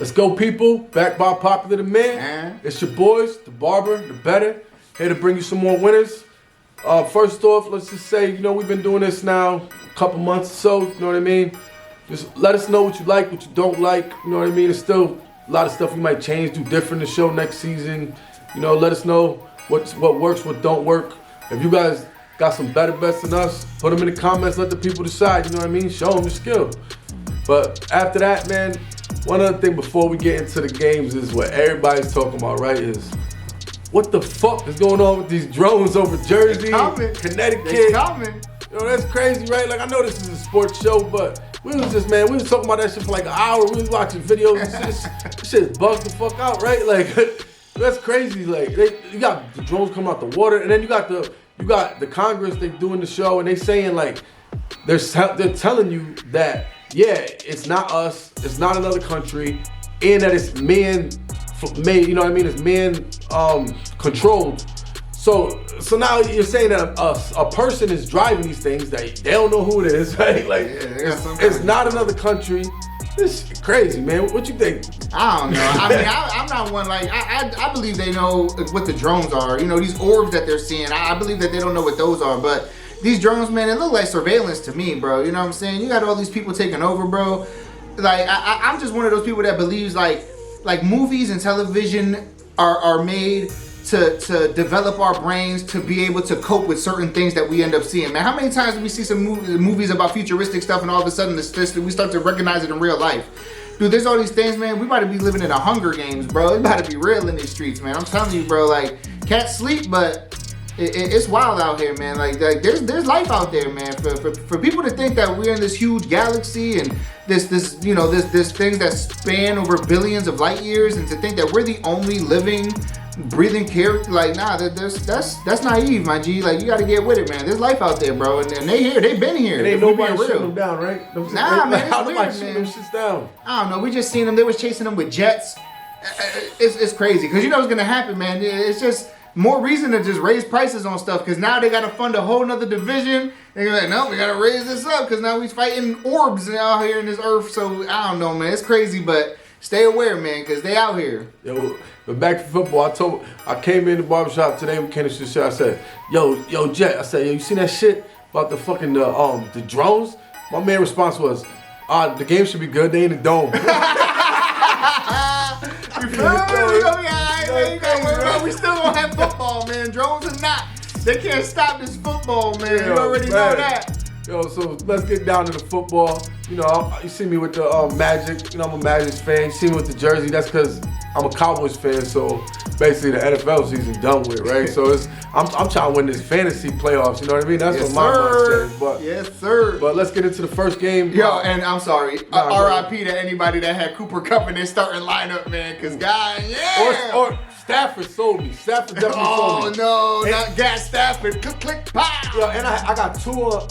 Let's go, people. Back by popular demand. It's your boys, the barber, the better. Here to bring you some more winners. First off, let's just say, we've been doing this now a couple months or so, you know what I mean? Just let us know what you like, what you don't like, you know what I mean? There's still a lot of stuff we might change, do different in the show next season. Let us know what works, what don't work. If you guys got some better bets than us, put them in the comments, let the people decide, you know what I mean? Show them your skill. But after that, man, one other thing before we get into the games is what everybody's talking about, right? Is what the fuck is going on with these drones over Jersey, Connecticut? They coming. That's crazy, right? Like, I know this is a sports show, but we was talking about that shit for like an hour. We was watching videos and shit. This shit bugged the fuck out, right? Like, that's crazy. Like, you got the drones coming out the water, and then you got the Congress. They doing the show, and they saying like they're telling you that it's not us, it's not another country, and that it's man-made. You know what I mean? It's man-controlled. So now you're saying that a person is driving these things that they don't know who it is, right? Like, it's not another country. It's crazy, man. What you think? I don't know. I mean, I'm not one, like, I believe they know what the drones are. These orbs that they're seeing, I believe that they don't know what those are, but these drones, man, it look like surveillance to me, bro. You know what I'm saying? You got all these people taking over, bro. Like, I'm just one of those people that believes, like movies and television are made to develop our brains to be able to cope with certain things that we end up seeing, man. How many times do we see some movies about futuristic stuff and all of a sudden we start to recognize it in real life? Dude, there's all these things, man. We about to be living in a Hunger Games, bro. It about to be real in these streets, man. I'm telling you, bro, like, can't sleep, but it's wild out here, man. Like there's life out there, man. For people to think that we're in this huge galaxy and this things that span over billions of light years, and to think that we're the only living, breathing character, like, nah, that's naive, my G. Like, you got to get with it, man. There's life out there, bro, and they've been here. And ain't nobody shooting them down, right? Nah, man. How nobody shooting them shits down? I don't know. We just seen them. They was chasing them with jets. It's crazy because you know what's gonna happen, man. It's just more reason to just raise prices on stuff, because now they got to fund a whole nother division. They're like, no, we got to raise this up because now we fighting orbs out here in this earth. So I don't know, man. It's crazy, but stay aware, man, because they out here. Yo, but back to football, I came in the barbershop today with Kenneth Shit. I said, yo, Jet. I said, yo, you seen that shit about the fucking the drones? My main response was, the game should be good. They in the dome. You feel me? We still gonna have football, man. Drones or not, they can't stop this football, man. You already know that. Yo, so let's get down to the football. You see me with the Magic. I'm a Magic fan. You see me with the jersey. That's because I'm a Cowboys fan. So basically, the NFL season done with, right? So I'm trying to win this fantasy playoffs. You know what I mean? That's what my mind says. But yes, sir. But let's get into the first game. Yo, and I'm sorry. R.I.P. to anybody that had Cooper Kupp in their starting lineup, man. Because Or Stafford sold me. Stafford definitely sold me. Oh no, not Gas Stafford. Click, pow. Yo, and I got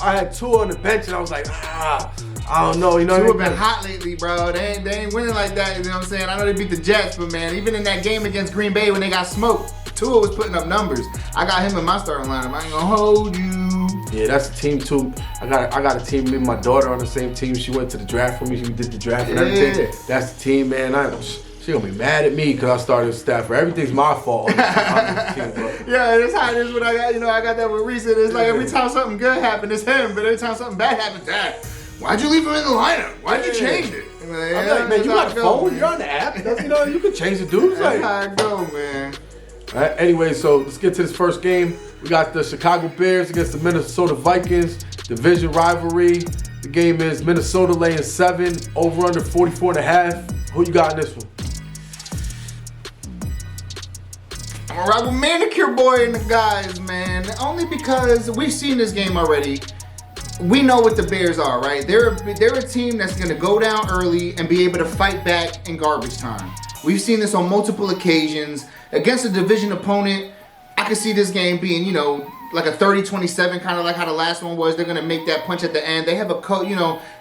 I had two on the bench, and I was like, I don't know. You know, Tua been hot lately, bro. They ain't winning like that. You know what I'm saying? I know they beat the Jets, but man, even in that game against Green Bay when they got smoked, Tua was putting up numbers. I got him in my starting lineup. I ain't gonna hold you. Yeah, that's a team too. I got a team. Me and my daughter on the same team. She went to the draft for me. She did the draft and everything. That's the team, man. She gonna be mad at me because I started with Stafford. Everything's my fault. Yeah, that's how it is when I got that with Reese. It's like every time something good happened, it's him. But every time something bad happens, Dad, why'd you leave him in the lineup? Why'd you change it? I'm like, man, you got a phone. Man. You're on the app. You can change the dudes. That's how it go, man. All right, anyway, so let's get to this first game. We got the Chicago Bears against the Minnesota Vikings. Division rivalry. The game is Minnesota laying 7, over under 44.5. Who you got in this one? I'm gonna ride with Manicure Boy and the guys, man. Only because we've seen this game already. We know what the Bears are, right? They're a team that's gonna go down early and be able to fight back in garbage time. We've seen this on multiple occasions. Against a division opponent, I could see this game being, like a 30-27, kind of like how the last one was. They're gonna make that punch at the end. They have a coach,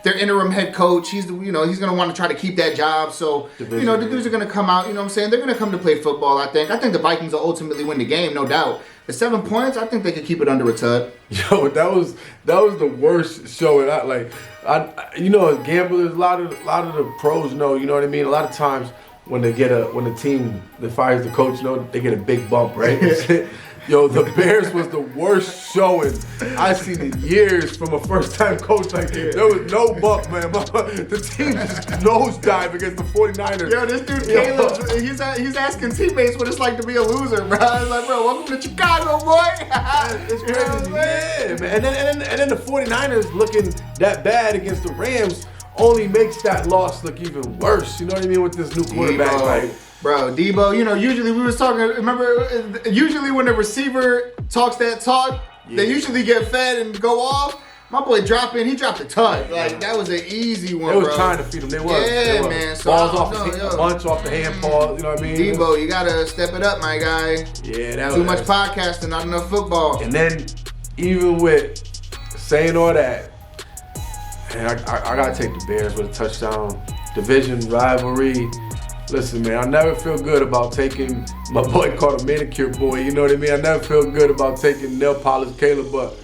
their interim head coach. He's gonna want to try to keep that job. So, the dudes are gonna come out. You know what I'm saying? They're gonna come to play football. I think the Vikings will ultimately win the game, no doubt. At 7 points, I think they could keep it under a tub. Yo, that was the worst show. And Gamblers. A lot of the pros know. You know what I mean. A lot of times when the team that fires the coach, they get a big bump, right? Yo, the Bears was the worst showing I've seen in years from a first-time coach. Like, there was no bump, man. The team just nosedive against the 49ers. Yo, this dude, Caleb, he's asking teammates what it's like to be a loser, bro. He's like, bro, welcome to Chicago, boy. It's crazy. Yeah, man. And then the 49ers looking that bad against the Rams only makes that loss look even worse. You know what I mean? With this new quarterback, like. Bro, Debo, usually we was talking, remember, usually when the receiver talks that talk, they usually get fed and go off. My boy he dropped a touch. Like, that was an easy one, bro. They was trying to feed him. They was. Man. So balls off a bunch off the hand paw, you know what I mean? Debo, you gotta step it up, my guy. Yeah, that was. Too much podcasting, not enough football. And then, even with saying all that, man, I gotta take the Bears with a touchdown. Division rivalry. Listen, man, I never feel good about taking my boy called a manicure boy. You know what I mean? I never feel good about taking nail polish Caleb, but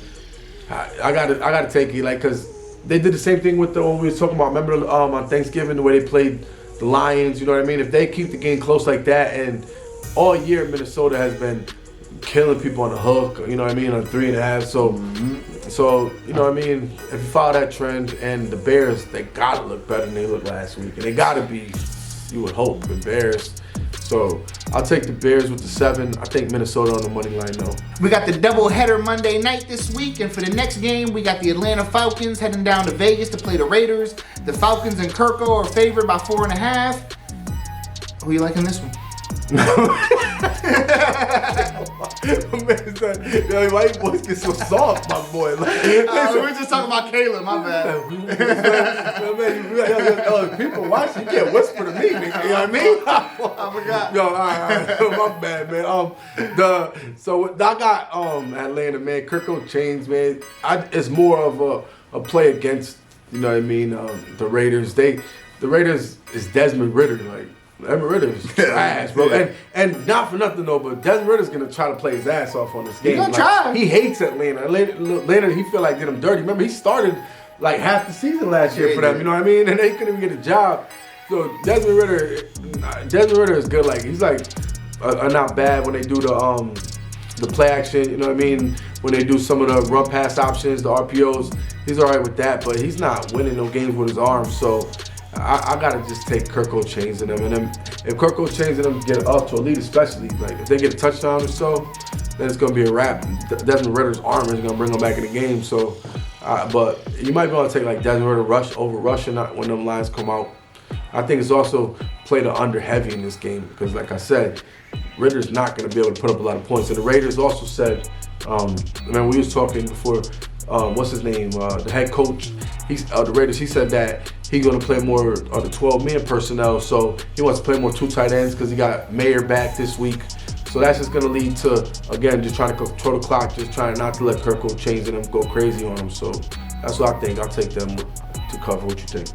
I gotta take it, like, cause they did the same thing with when we were talking about. Remember on Thanksgiving the way they played the Lions? You know what I mean? If they keep the game close like that, and all year Minnesota has been killing people on the hook. You know what I mean? On 3.5. So you know what I mean? If you follow that trend, and the Bears, they gotta look better than they looked last week, and they gotta be. You would hope, embarrassed. So I'll take the Bears with the 7. I think Minnesota on the money line, though. We got the doubleheader Monday night this week, and for the next game, we got the Atlanta Falcons heading down to Vegas to play the Raiders. The Falcons and Kirko are favored by 4.5. Who you liking this one? Man, why you boys get so soft, my boy? Like, we were just talking about Caleb, my bad. People watching, you can't whisper to me, nigga. You know what I mean? I forgot. Yo, all right. My bad, man. So I got Atlanta, man. Kirko Chains, man. It's more of a play against, you know what I mean, the Raiders. The Raiders is Desmond Ridder, like. Desmond Ritter's trash, bro. And not for nothing, though, but Desmond Ritter's going to try to play his ass off on this game. He's going to try. He hates Atlanta. Atlanta, he feel like did him dirty. Remember, he started like half the season last year for them, you know what I mean? And they couldn't even get a job. So Desmond Ridder is good. Like, he's like not bad when they do the play action, you know what I mean? When they do some of the run pass options, the RPOs, he's all right with that, but he's not winning no games with his arms, so I gotta just take Kirko Chains in them. And then if Kirko Chains in them get up to a lead, especially, like if they get a touchdown or so, then it's gonna be a wrap. Desmond Ritter's arm is gonna bring him back in the game. So, but you might be able to take like Desmond Ritter rushing when them lines come out. I think it's also play the under heavy in this game because, like I said, Ritter's not gonna be able to put up a lot of points. And the Raiders also said, man, we was talking before. What's his name? The head coach. The Raiders. He said that he's going to play more of the 12-man personnel. So he wants to play more 2 tight ends because he got Mayer back this week. So that's just going to lead to, again, just trying to control the clock, just trying not to let Kirko Chains and them go crazy on him. So that's what I think. I'll take them to cover. What you think?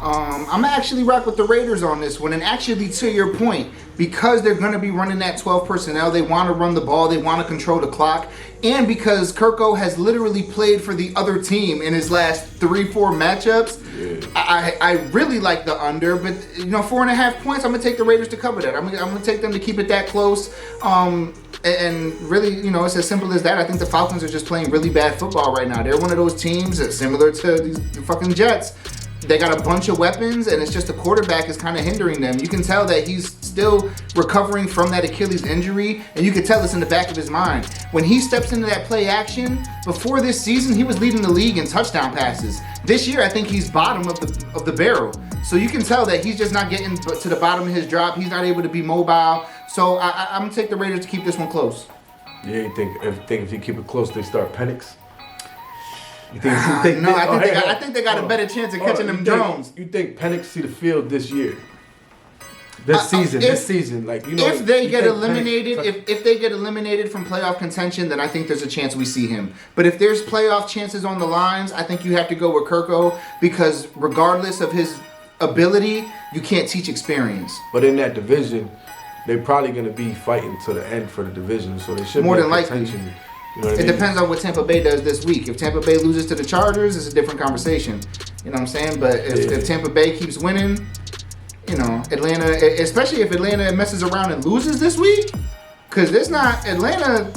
I'm going to actually rock with the Raiders on this one. And actually, to your point, because they're going to be running that 12 personnel, they want to run the ball, they want to control the clock, and because Kirko has literally played for the other team in his last 3-4 matchups, I really like the under, but 4.5 points, I'm going to take the Raiders to cover that. I'm going to take them to keep it that close. And really, it's as simple as that. I think the Falcons are just playing really bad football right now. They're one of those teams that's similar to the fucking Jets. They got a bunch of weapons, and it's just the quarterback is kind of hindering them. You can tell that he's still recovering from that Achilles injury, and you can tell it's in the back of his mind. When he steps into that play action, before this season, he was leading the league in touchdown passes. This year, I think he's bottom of the barrel. So you can tell that he's just not getting to the bottom of his drop. He's not able to be mobile. So I'm going to take the Raiders to keep this one close. Yeah, you think if you keep it close, they start Penix? I think they got a better chance of catching them drones. You think Penix see the field this year? This season, like if they get eliminated, if they get eliminated from playoff contention, then I think there's a chance we see him. But if there's playoff chances on the lines, I think you have to go with Kirko because regardless of his ability, you can't teach experience. But in that division, they're probably going to be fighting to the end for the division, so they should more be than likely. You know what I It mean? depends on what Tampa Bay does this week. If Tampa Bay loses to the Chargers, it's a different conversation. You know what I'm saying? But if Tampa Bay keeps winning, you know, Atlanta, especially if Atlanta messes around and loses this week, because it's not Atlanta.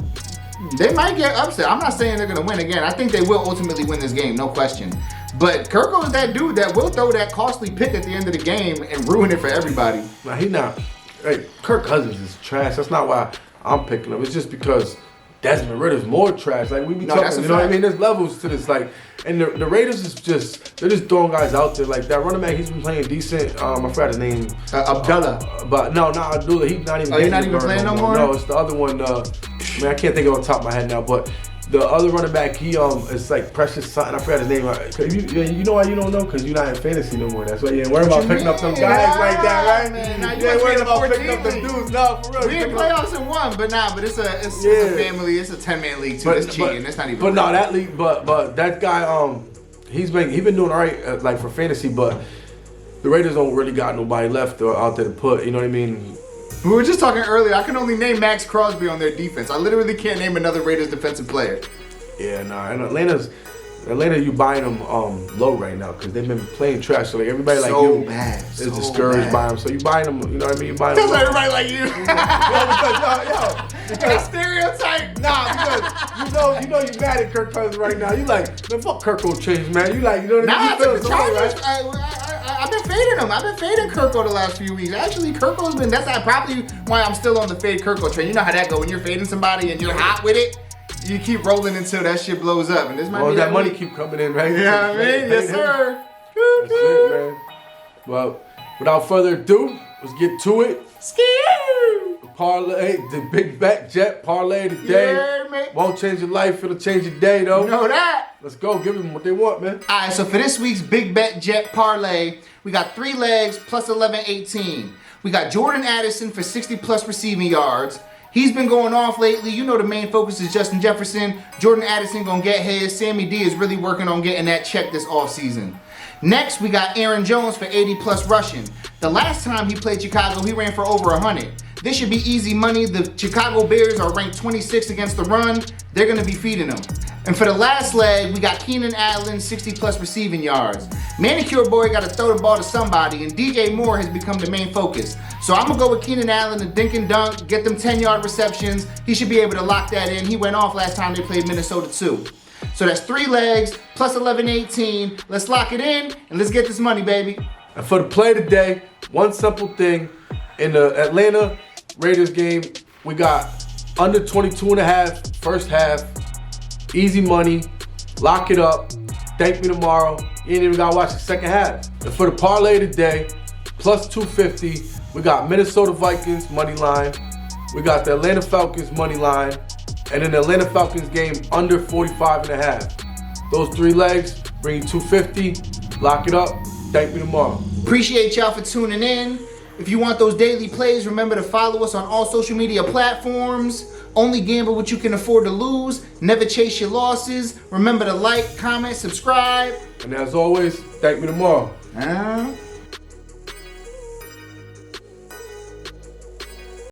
They might get upset. I'm not saying they're going to win again. I think they will ultimately win this game, no question. But Kirko is that dude that will throw that costly pick at the end of the game and ruin it for everybody. Nah, he not. Hey, Kirk Cousins is trash. That's not why I'm picking him. It's just because Desmond Ritter's more trash. Like, we be talking, you know what I mean? There's levels to this. Like, and the Raiders is just, they're just throwing guys out there. Like, that running back, he's been playing decent. I forgot his name. Abdullah. But no, not Abdullah. He's not even. Oh, he's not even playing no more? No, it's the other one. Man, I can't think of it on top of my head now. But the other running back, he it's like Precious something. I forgot his name. You know why you don't know? Because you're not in fantasy no more. That's why you ain't worried about picking up some guys like that, right? Man, nah, you ain't worried about picking up them dudes. No, for real. We in playoffs in one, but it's a family. It's a 10-man league too. It's cheating. It's not even. But no, that league. But that guy, he's been doing all right, like for fantasy. But the Raiders don't really got nobody left or out there to put. You know what I mean? We were just talking earlier. I can only name Max Crosby on their defense. I literally can't name another Raiders defensive player. Yeah, nah. And Atlanta, you buying them low right now because they've been playing trash. So like everybody like you is discouraged by them. So you buying them. You know what I mean? You buying them. That's everybody like you. Because Stereotype. Nah, because you know you mad at Kirk Cousins right now. You like, man, fuck Kirk will change, man. You like, you know what I mean? Nah, the Chargers. I've been fading him. I've been fading Kirko the last few weeks. Actually, Kirko's been. That's probably why I'm still on the fade Kirko train. You know how that go when you're fading somebody and you're hot with it. You keep rolling until that shit blows up, and this might be that money keep coming in, right? You know what I mean? Yes, sir. That's it, man. Well, without further ado, let's get to it. Parlay, the big bet jet parlay today. Yeah, man. Won't change your life, it'll change your day, though. You know that. Let's go, give them what they want, man. All right, so for this week's big bet jet parlay, we got 3 legs plus 11-18. We got Jordan Addison for 60 plus receiving yards. He's been going off lately. You know the main focus is Justin Jefferson. Jordan Addison gonna get his. Sammy D is really working on getting that check this offseason. Next, we got Aaron Jones for 80 plus rushing. The last time he played Chicago, he ran for over 100. This should be easy money. The Chicago Bears are ranked 26 against the run. They're gonna be feeding them. And for the last leg, we got Keenan Allen, 60 plus receiving yards. Manicure Boy got to throw the ball to somebody, and DJ Moore has become the main focus. So I'm going to go with Keenan Allen and dink and dunk, get them 10-yard receptions. He should be able to lock that in. He went off last time they played Minnesota too. So that's 3 legs, plus 11-18. Let's lock it in, and let's get this money, baby. And for the play today, one simple thing. In the Atlanta Raiders game, we got under 22.5 first half. Easy money, lock it up, thank me tomorrow. You ain't even gotta watch the second half. And for the parlay today, plus 250, we got Minnesota Vikings money line, we got the Atlanta Falcons money line, and then the Atlanta Falcons game under 45.5. Those 3 legs bring you 250, lock it up, thank me tomorrow. Appreciate y'all for tuning in. If you want those daily plays, remember to follow us on all social media platforms. Only gamble what you can afford to lose. Never chase your losses. Remember to like, comment, subscribe. And as always, thank me tomorrow.